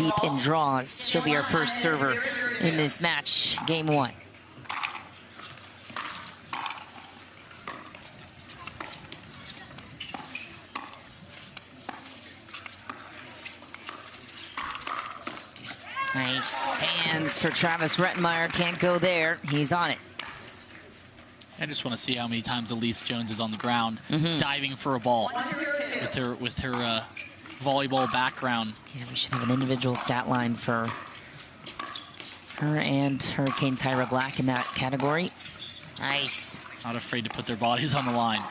deep in draws. She'll be our first server in this match, game 1. Nice hands for Travis Rettenmaier. Can't go there. He's on it. I just want to see how many times Elise Jones is on the ground diving for a ball with her volleyball background. Yeah, we should have an individual stat line for her and Hurricane Tyra Black in that category. Nice. Not afraid to put their bodies on the line.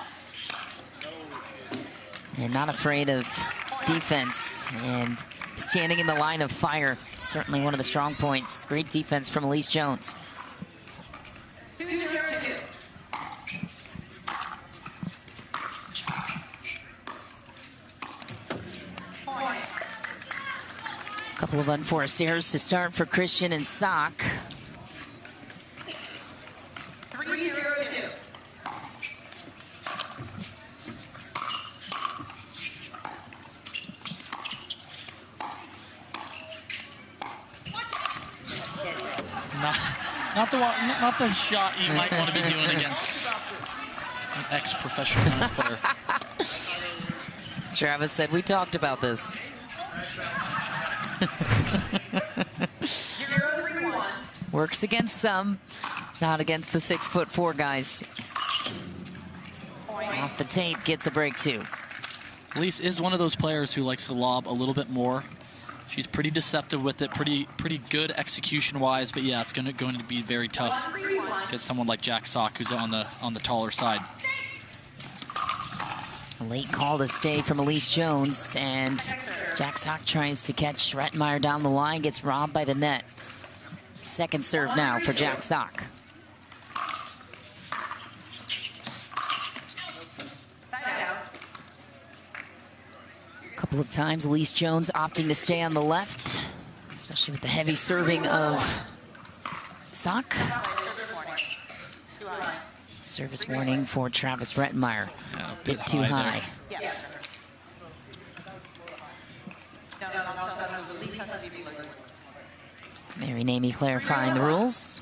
And not afraid of defense and standing in the line of fire. Certainly one of the strong points. Great defense from Elise Jones. Couple of unforced errors to start for Christian and Sock. 3-0-2. Not the shot you might want to be doing against an ex-professional tennis player. Travis said, we talked about this. 0-3-1. Works against some, not against the 6'4" guys. Off the tape, gets a break too. Elise is one of those players who likes to lob a little bit more. She's pretty deceptive with it, pretty good execution-wise, but yeah, it's going to be very tough against someone like Jack Sock, who's on the taller side. A late call to stay from Elise Jones, and Jack Sock tries to catch Rettenmaier down the line, gets robbed by the net. Second serve now for Jack Sock. A couple of times, Elise Jones opting to stay on the left, especially with the heavy serving of Sock. Service warning for Travis Rettenmaier. Yeah, a bit too high. Mary and Amy clarifying the rules.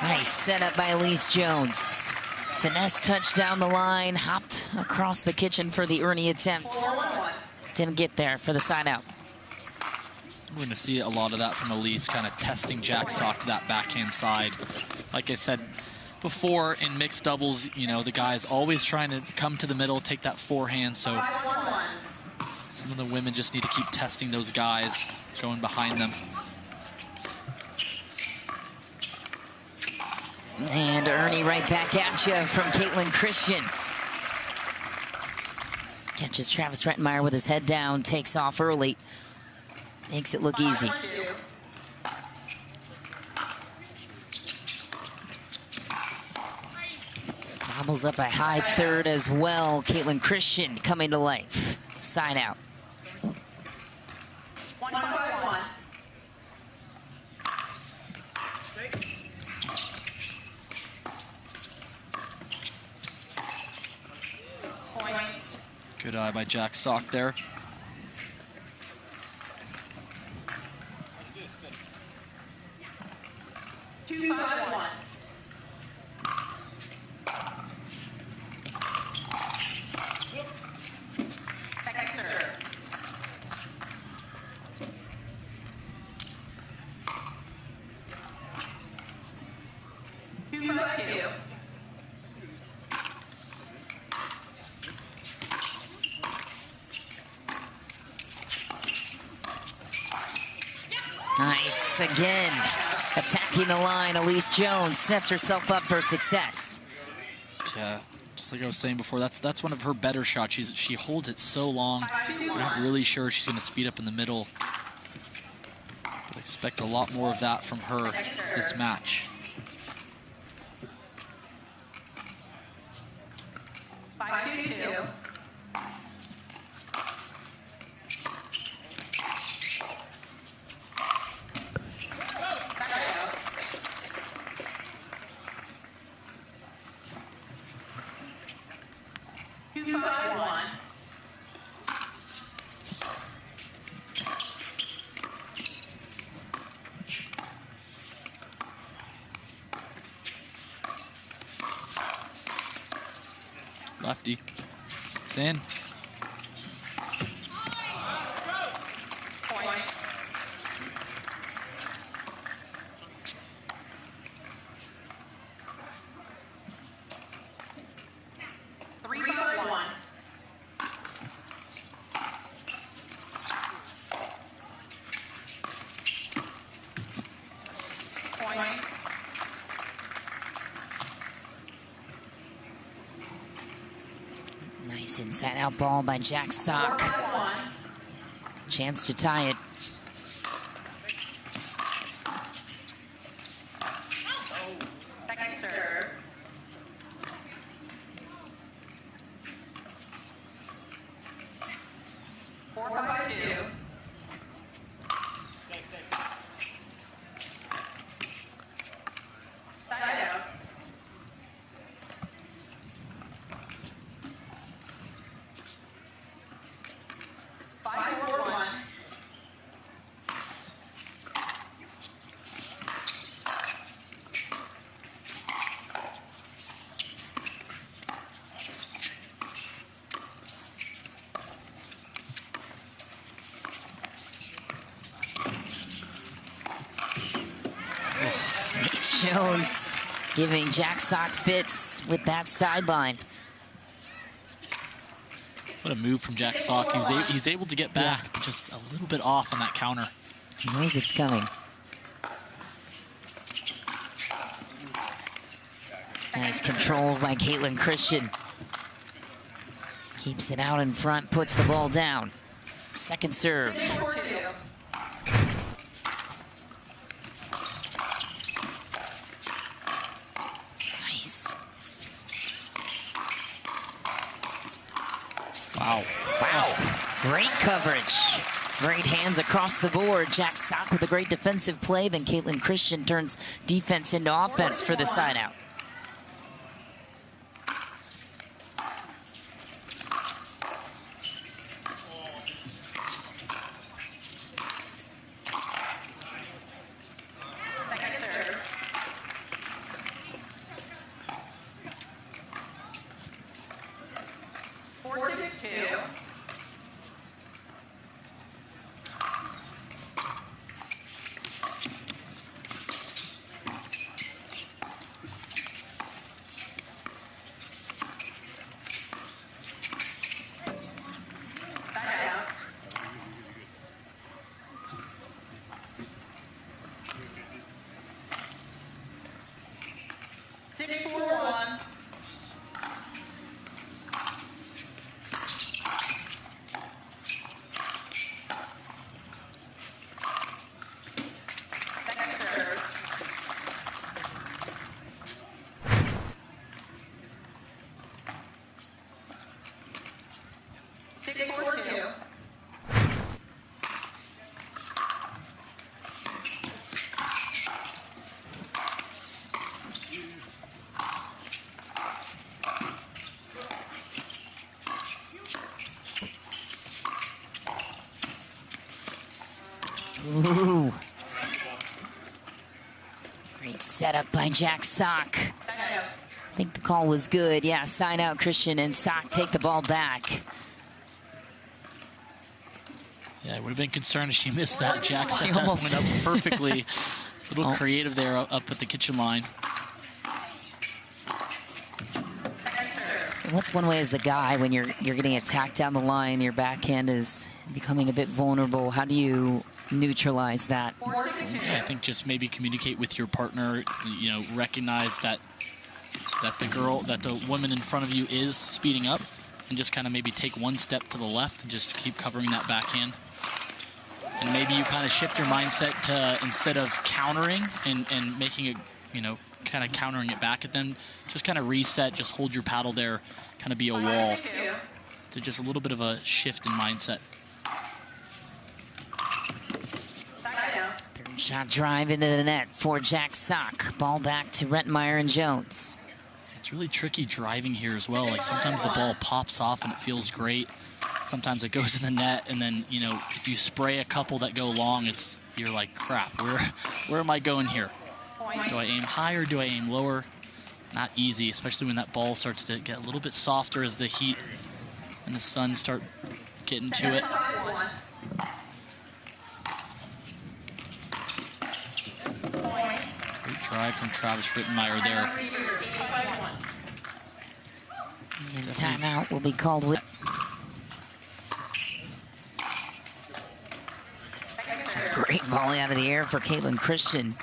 Nice setup by Elise Jones. Finesse touch down the line, hopped across the kitchen for the Ernie attempt. Didn't get there for the side out. We're going to see a lot of that from Elise, kind of testing Jack Sock to that backhand side. Like I said before, in mixed doubles, you know, the guy's always trying to come to the middle, take that forehand, so some of the women just need to keep testing those guys, going behind them. And Ernie right back at you from Caitlin Christian. Catches Travis Rettenmaier with his head down, takes off early. Makes it look easy. Bobbles up a high third as well. Caitlin Christian coming to life. Side out. 1-5-1. Good eye by Jack Sock there. Two, 5-1. Second serve. 2-5-2. Nice again. Attacking the line, Elise Jones sets herself up for success. Yeah, just like I was saying before, that's one of her better shots. She holds it so long. We're not really sure she's going to speed up in the middle. But I expect a lot more of that from her this match. 5-2-2. 251. Lefty. It's in. Point. Three, five, one. Point. Nice inside out ball by Jack Sock. 4-1. Chance to tie it. Second serve. Four, five, two. Side out. 5-4-1. Reese Jones giving Jack Sock fits with that sideline. What a move from Jack Sock. He's able to get back, but just a little bit off on that counter. He knows it's coming. Nice control by Caitlin Christian. Keeps it out in front, puts the ball down. Second serve. 6-4-2. Nice. Wow. Wow. Great coverage. Great hands across the board. Jack Sock with a great defensive play. Then Caitlin Christian turns defense into offense for the side out. Second serve. Four, six, two. Side out. Six, four, one. Second serve. Six, four, two. Ooh. Great setup by Jack Sock. Side out. I think the call was good. Yeah, side out Christian and Sock take the ball back. Yeah, I would have been concerned if she missed that. Jack She set that almost- one up perfectly. A little Oh. creative there up at the kitchen line. Second serve. What's one way as a guy when you're getting attacked down the line, your backhand is becoming a bit vulnerable? How do you neutralize that? 4, 6, 2. Yeah, I think just maybe communicate with your partner, you know, recognize that the woman in front of you is speeding up, and just kind of maybe take one step to the left and just keep covering that backhand. And maybe you kind of shift your mindset to, instead of countering and making it, you know, kind of countering it back at them, just kind of reset, just hold your paddle there, kind of be a wall. 5, 2. So just a little bit of a shift in mindset. Side out. Third shot drive into the net for Jack Sock. Ball back to Rettenmaier and Jones. It's really tricky driving here as well. Like sometimes the ball pops off and it feels great. Sometimes it goes in the net, and then, you know, if you spray a couple that go long, you're like, crap, where am I going here? Do I aim higher? Do I aim lower? Not easy, especially when that ball starts to get a little bit softer as the heat and the sun start getting to it. Great drive from Travis Rettenmaier there. Timeout will be called with. It's a great volley out of the air for Caitlin Christian.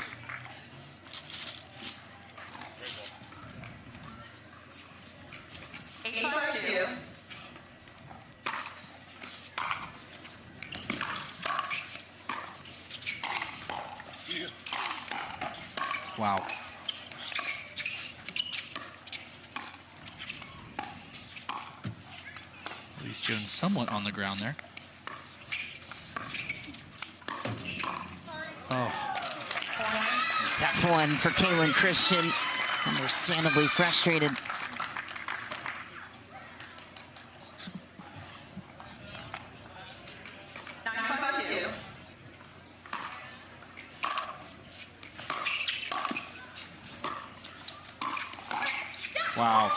Wow. Elise Jones somewhat on the ground there. Oh. Tough one for Caitlin Christian. Understandably frustrated. Wow.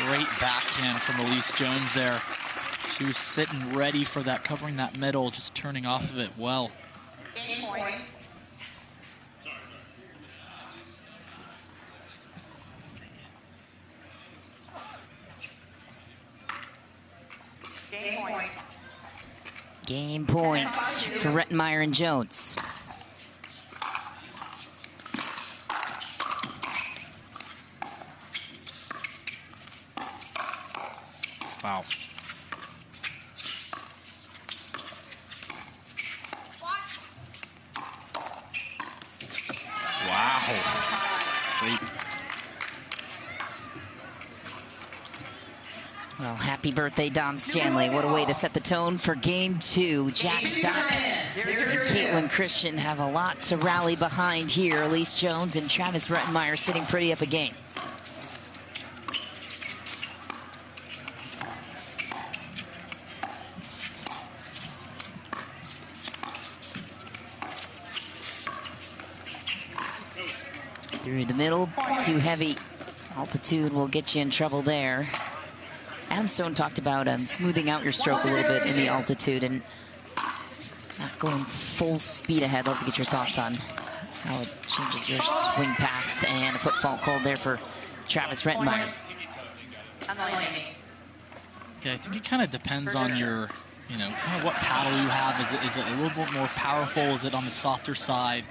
Great backhand from Elise Jones there. She was sitting ready for that, covering that middle, just turning off of it well. Game point. Game point. Game points for Rettenmaier and Jones. Wow. Wow. Great. Well, happy birthday, Don Stanley. What a way to set the tone for game two. Jack Sock and Caitlin Christian have a lot to rally behind here. Elise Jones and Travis Rettenmaier sitting pretty up a game. Through the middle, too heavy. Altitude will get you in trouble there. Adam Stone talked about smoothing out your stroke a little bit in the altitude and not going full speed ahead. Love to get your thoughts on how it changes your swing path. And a foot fault called there for Travis Rettenmaier. Yeah, I think it kind of depends on your, you know, kind of what paddle you have. Is it a little bit more powerful? Is it on the softer side?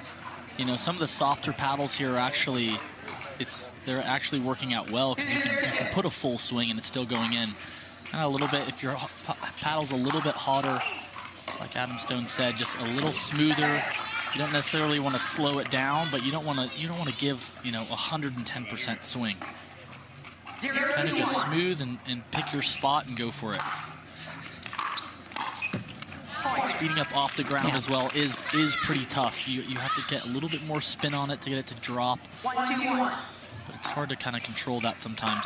You know, some of the softer paddles here are actually, they're actually working out well because you can put a full swing and it's still going in. And a little bit, if your paddle's a little bit hotter, like Adam Stone said, just a little smoother. You don't necessarily want to slow it down, but you don't want to give, you know, 110% swing. Kind of just smooth and pick your spot and go for it. Speeding up off the ground as well is pretty tough. You have to get a little bit more spin on it to get it to drop. 1-2-1. But it's hard to kind of control that sometimes.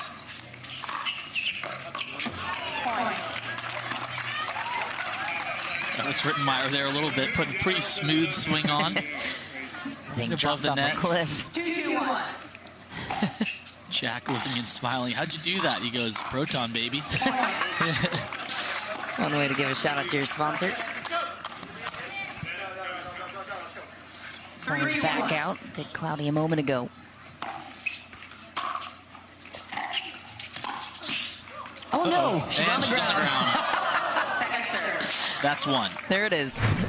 That was Rettenmaier there a little bit, putting a pretty smooth swing on. I think above the net. Off a cliff. 2-2-1. Jack looking and smiling. How'd you do that? He goes, Proton, baby. That's one way to give a shout out to your sponsor. Sun's back out. Bit cloudy a moment ago. Oh no, she's on the ground. That's one. There it is.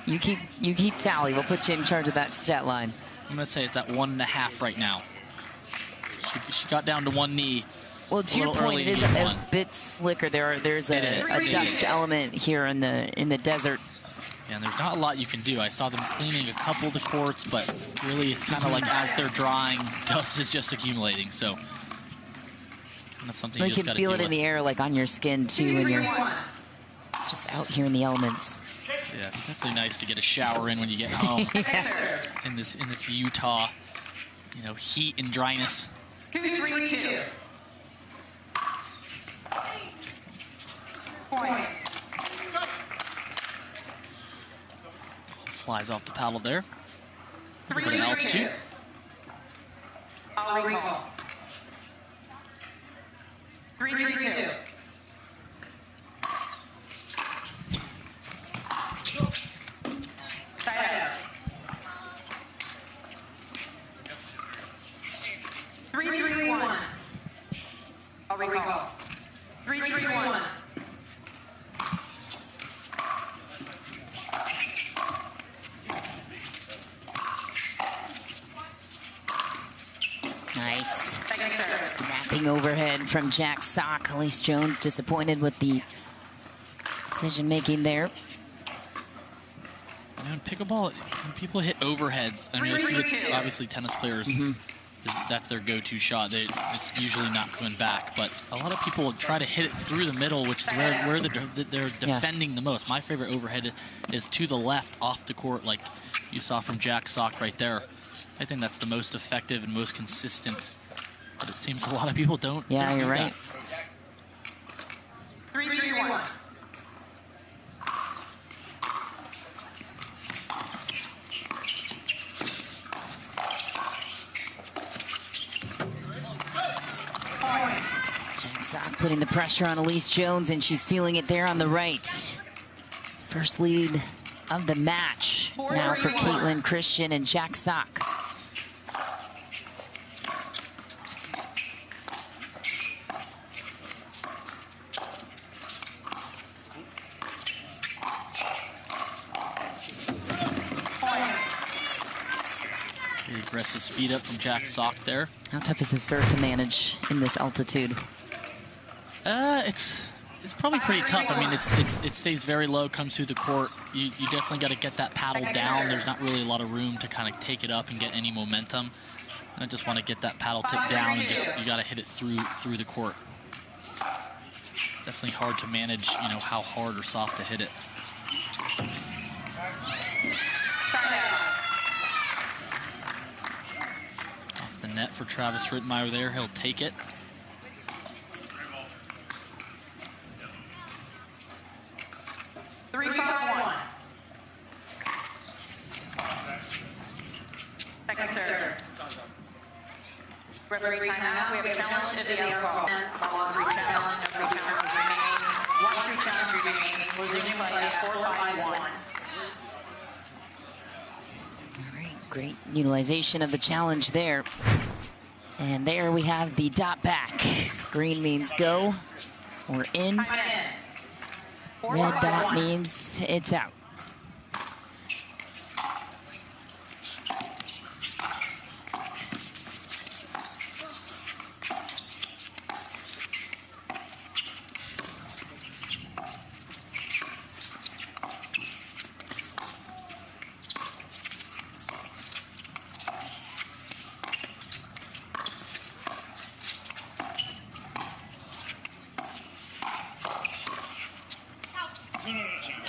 You keep tally. We'll put you in charge of that stat line. I'm gonna say it's at 1.5 right now. She got down to one knee. Well, to your point, it is a bit slicker. There's a dust element here in the desert. Yeah, and there's not a lot you can do. I saw them cleaning a couple of the courts, but really it's kind of like as they're drying, dust is just accumulating. So that's something you just got to deal with. You can feel it in the air, like on your skin too, when you're just out here in the elements. Yeah, it's definitely nice to get a shower in when you get home. Yeah. in this Utah, you know, heat and dryness. 2-3-2. Point. Flies off the paddle there. 3-3-2. Altitude. I'll recall. 3-3-2. Side out. 3-3-1. I'll recall. 3-3-1. Nice. Second serve. Snapping overhead from Jack Sock. Elise Jones disappointed with the decision making there. You know, in pickleball, when people hit overheads, I mean, I see it, obviously tennis players, that's their go-to shot. It's usually not coming back, but a lot of people try to hit it through the middle, which is where they're defending the most. My favorite overhead is to the left off the court, like you saw from Jack Sock right there. I think that's the most effective and most consistent, but it seems a lot of people don't. Yeah, don't you're do right. That. 3-3-1. Jack Sock putting the pressure on Elise Jones, and she's feeling it there on the right. First lead of the match now for Caitlin Christian and Jack Sock. Very aggressive speed up from Jack Sock there. How tough is the serve to manage in this altitude? It's probably pretty tough. I mean, it stays very low, comes through the court. You definitely got to get that paddle down. There's not really a lot of room to kind of take it up and get any momentum. I just want to get that paddle tip down and you got to hit it through the court. It's definitely hard to manage, you know, how hard or soft to hit it. Off the net for Travis Rettenmaier there. He'll take it. Second serve. Referee timeout. We have a challenge at the alcohol. Loss free challenge. No free challenges remaining. One free challenge remaining. Losing play at 4-5-1. All right, great utilization of the challenge there. And there we have the dot back. Green means go or in. Red dot means it's out.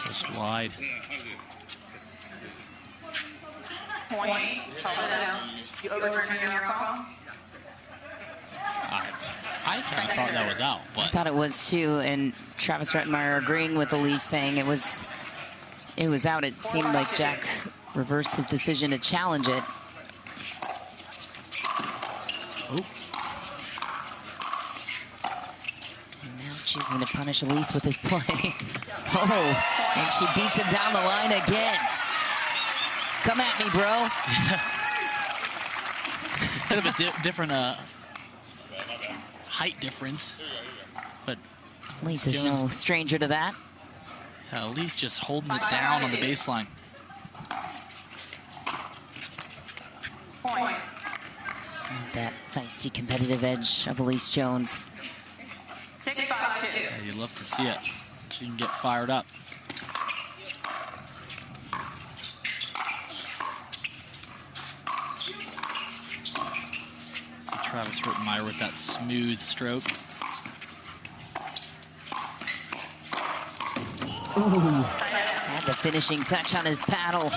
Just wide. Point. Call it out. You overturn your call. I kind of thought that was out, I but thought it was too, and Travis Rettenmaier agreeing with Elise, saying it was out. It seemed like Jack reversed his decision to challenge it. oh, And now choosing to punish Elise with his play. Oh, and she beats him down the line again. Come at me, bro. bit of a different height difference, but Elise is no stranger to that. at least just holding it down on the baseline. Point. That feisty competitive edge of Elise Jones. 6-5-2. Yeah, you love to see it. She can get fired up. See Travis Rettenmaier with that smooth stroke. Ooh, had the finishing touch on his paddle.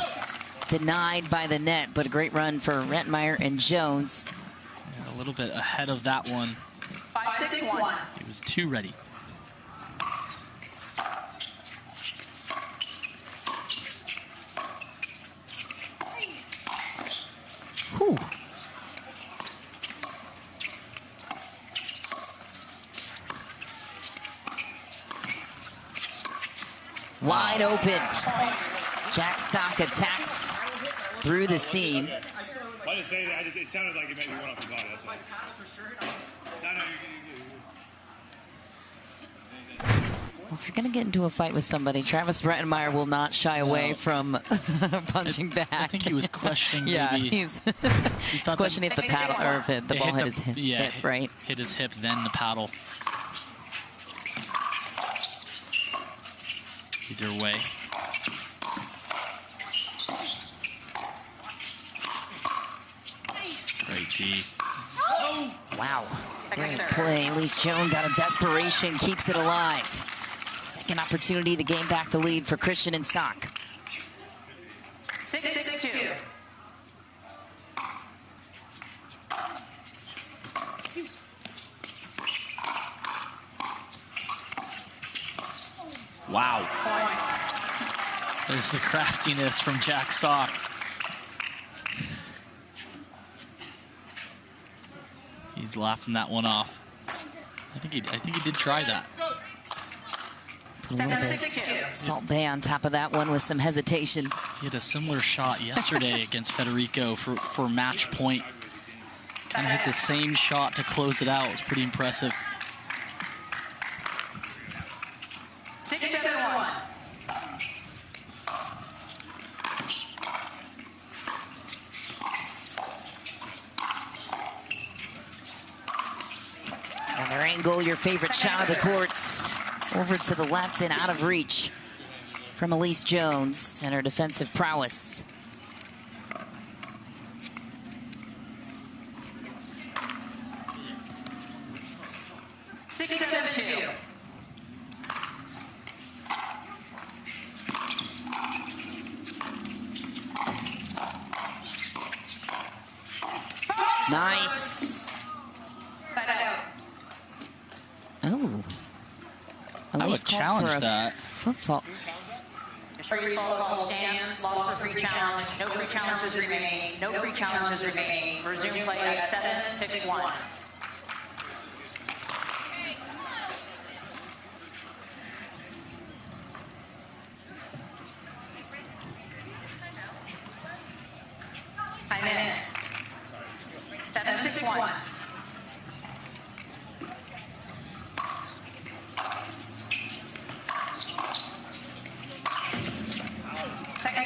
Denied by the net, but a great run for Rettenmaier and Jones. A little bit ahead of that one. 5-6-1. He was too ready. Whew. Wide open. Jack Sock attacks through the seam. I just say that. It sounded like it maybe went off the body. That's why. No, Well, if you're going to get into a fight with somebody, Travis Rettenmaier will not shy away from punching back. I think he was questioning. Yeah, maybe, he's questioning if the paddle or if the ball hit his hip, right? Hit his hip, then the paddle. Either way. Great D. Wow. Great play. Elise Jones, out of desperation, keeps it alive. Second opportunity to gain back the lead for Christian and Sock. 6-6-2. Wow. There's the craftiness from Jack Sock. He's laughing that one off. I think he did try that. Put a little bit Salt Bay on top of that one with some hesitation. He had a similar shot yesterday against Federico for match point. Kind of hit the same shot to close it out. It was pretty impressive. 6-7-1. Another angle, your favorite shot of the courts. Over to the left and out of reach from Elise Jones and her defensive prowess. Six, 7-2. Nice. Oh. I would challenge that. Football. Free ball stands, lost for free challenge. No free challenges remaining. No free challenges remaining. Resume play at 7-6-1. Time in. 7-6-1.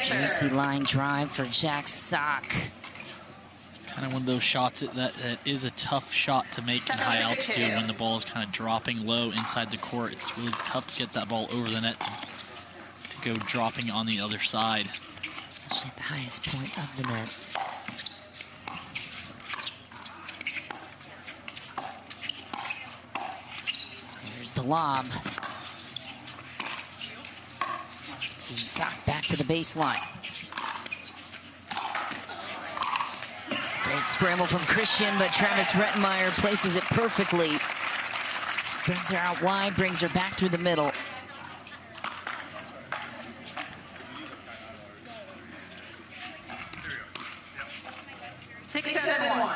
Juicy line drive for Jack Sock. Kind of one of those shots that is a tough shot to make in high altitude when the ball is kind of dropping low inside the court. It's really tough to get that ball over the net to go dropping on the other side. Especially at the highest point of the net. Here's the lob. And Sock back to the baseline. Great scramble from Christian, but Travis Rettenmaier places it perfectly. Spreads her out wide, brings her back through the middle. Six, 7-1.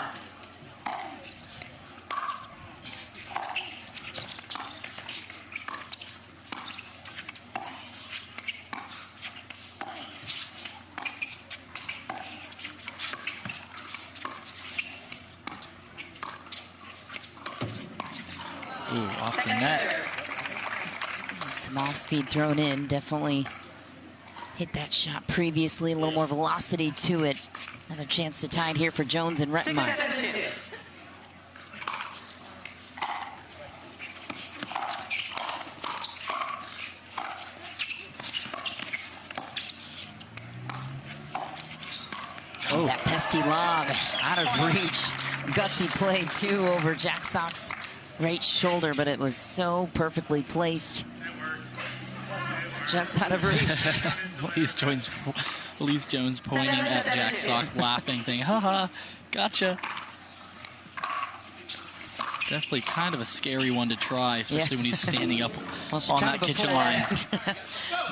Ooh, off the net. Some off speed thrown in, definitely hit that shot previously, a little more velocity to it. Another chance to tie it here for Jones and Rettenmaier. 6-7-2. Oh, that pesky lob out of reach. Gutsy play too over Jack Sock's right shoulder, but it was so perfectly placed. It's just out of reach. Elise Jones pointing at Jack Sock, laughing, saying, haha, gotcha. Definitely kind of a scary one to try, especially when he's standing up Well, she on tried that it kitchen before. line.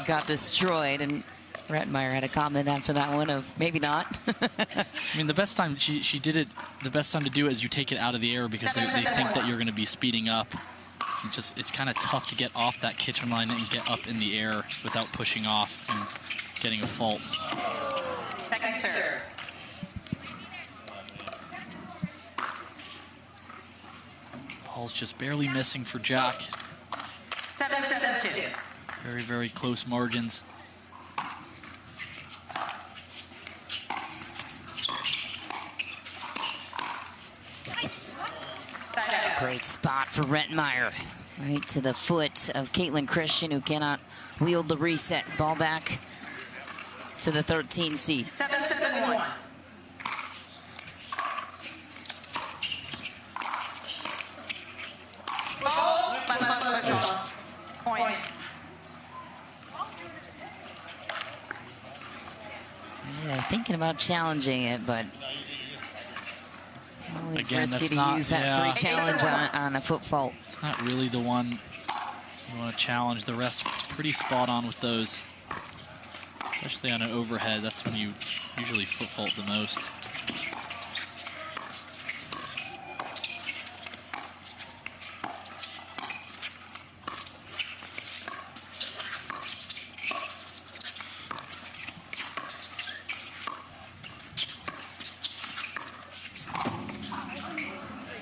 Got destroyed, and Rettenmaier had a comment after that one of maybe not. I mean, the best time she did it, the best time to do it is you take it out of the air because they think that you're going to be speeding up. It's kind of tough to get off that kitchen line and get up in the air without pushing off and getting a fault. Second serve. Ball's just barely missing for Jack. 7-7-2. Very, very close margins. Great spot for Rettenmaier. Right to the foot of Caitlin Christian, who cannot wield the reset. Ball back to the 13 seed. 7-7-1. Point. Yeah, they're thinking about challenging it, but always Again, risky that's to not- use that yeah. free challenge on a foot fault. It's not really the one you want to challenge. The rest pretty spot on with those. Especially on an overhead, that's when you usually foot fault the most.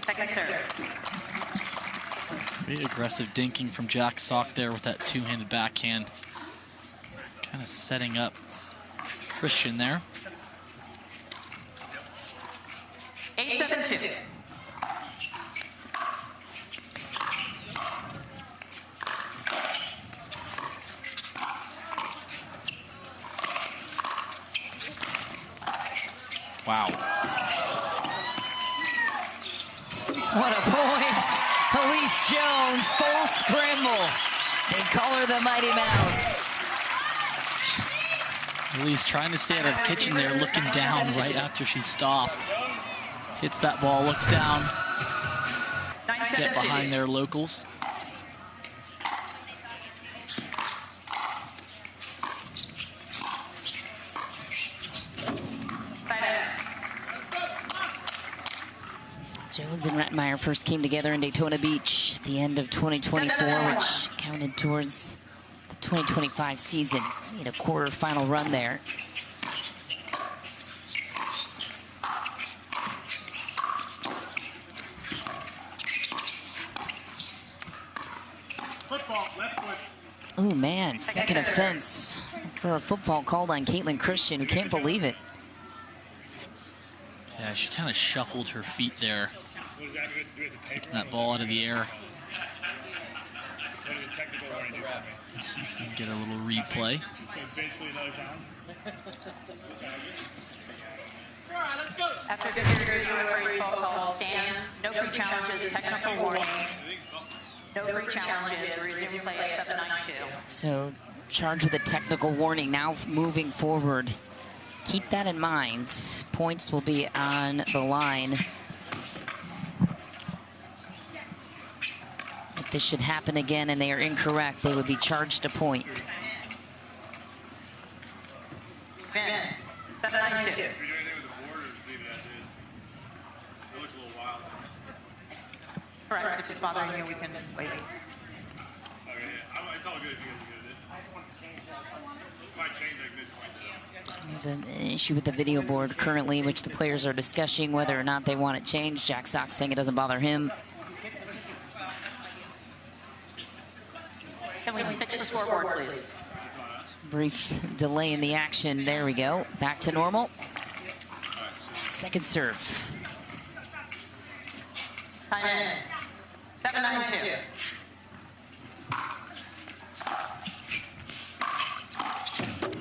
Second serve. Very aggressive dinking from Jack Sock there with that two-handed backhand. Kind of setting up Christian there. 8-7-2. Wow. What a point. Elise Jones, full scramble. They call her the Mighty Mouse. Elise trying to stay out of the kitchen there, looking down right after she stopped. Hits that ball, looks down. Get behind their locals. Jones and Rettenmaier first came together in Daytona Beach at the end of 2024, which counted towards the 2025 season. Made a quarterfinal run there. Football, left foot. Oh man, second offense for a football called on Caitlin Christian, who can't believe it. Yeah, she kind of shuffled her feet there, What does that have to do with the paper? getting that ball out of the air. What did the technical warning do for me? Let's see if we can get a little replay. So it's basically another challenge? After the review of race ball call stands, no free challenges, technical warning. No free challenges, resume play at 7-9-2. So charged with a technical warning now moving forward. Keep that in mind. Points will be on the line. If this should happen again and they are incorrect, they would be charged a point. Finn, 7-9-2. If you're doing anything with the board or just leave it as is? It looks a little wild. Correct, if it's bothering you, we can wait. Okay, yeah. It's all good if you guys are good at it. Might change like midpoint. There's an issue with the video board currently, which the players are discussing whether or not they want it changed. Jack Sock saying it doesn't bother him. Can we fix the scoreboard, please? Brief delay in the action. There we go. Back to normal. Second serve. Time in. 7-9-2.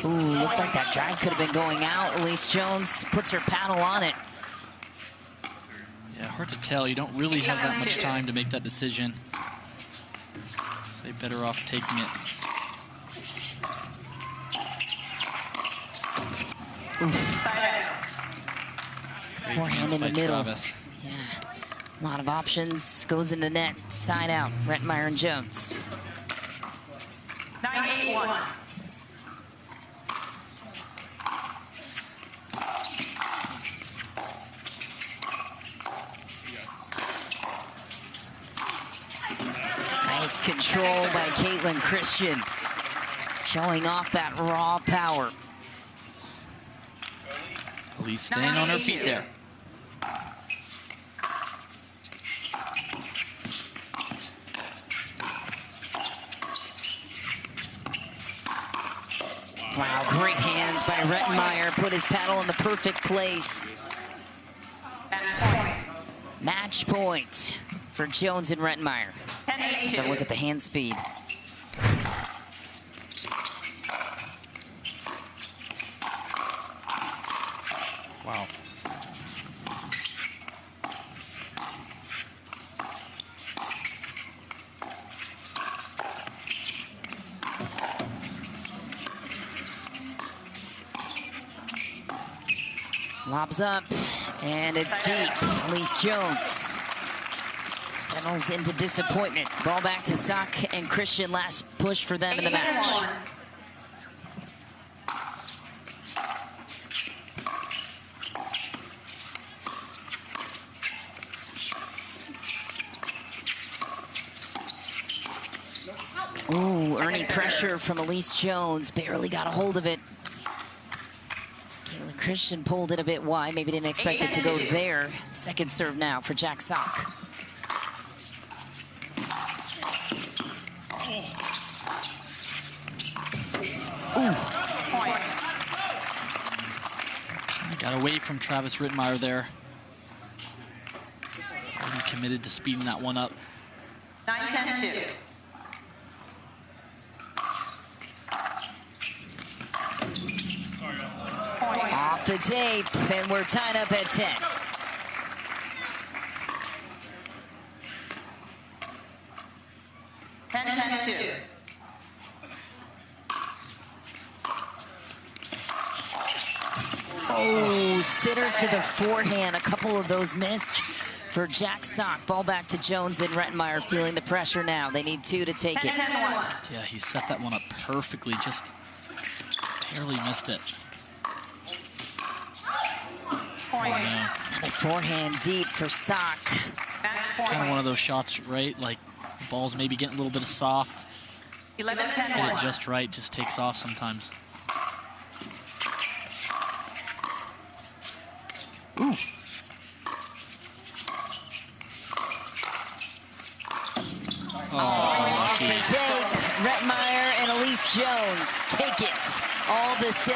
Ooh, looked like that drive could have been going out. Elise Jones puts her paddle on it. Yeah, hard to tell. You don't really have that much time to make that decision. So they're better off taking it. Side out. Great Forehand hands in the by middle. Travis. Yeah. A lot of options. Goes in the net. Side out. Rettenmaier and Jones. 9-8-1. Nice control by Caitlin Christian. Showing off that raw power. Elise staying on her feet there. Wow, great hands by Rettenmaier. Put his paddle in the perfect place. Match point for Jones and Rettenmaier. 10-8-2. But look at the hand speed. Wow. Lobs up, and it's deep. Elise Jones settles into disappointment. Ball back to Sock and Christian. Last push for them in the match. 8-10-1. Ooh, earning pressure from Elise Jones. Barely got a hold of it. Caitlin Christian pulled it a bit wide. Maybe didn't expect it to go there. Second serve now for Jack Sock. Ooh. Got away from Travis Rettenmaier there. Really committed to speeding that one up. 9-10-2. Off the tape, and we're tied up at 10. Oh, sitter to the forehand. A couple of those missed for Jack Sock. Ball back to Jones and Rettenmaier feeling the pressure now. They need two to take it. Yeah, he set that one up perfectly, just barely missed it. Oh, no. The forehand deep for Sock. Kind of one of those shots, right? Like the ball's maybe getting a little bit of soft. 11-10-1. Hit it just right, just takes off sometimes. Ooh. Oh, lucky. Take Rettenmaier and Elise Jones. Take it. All the same.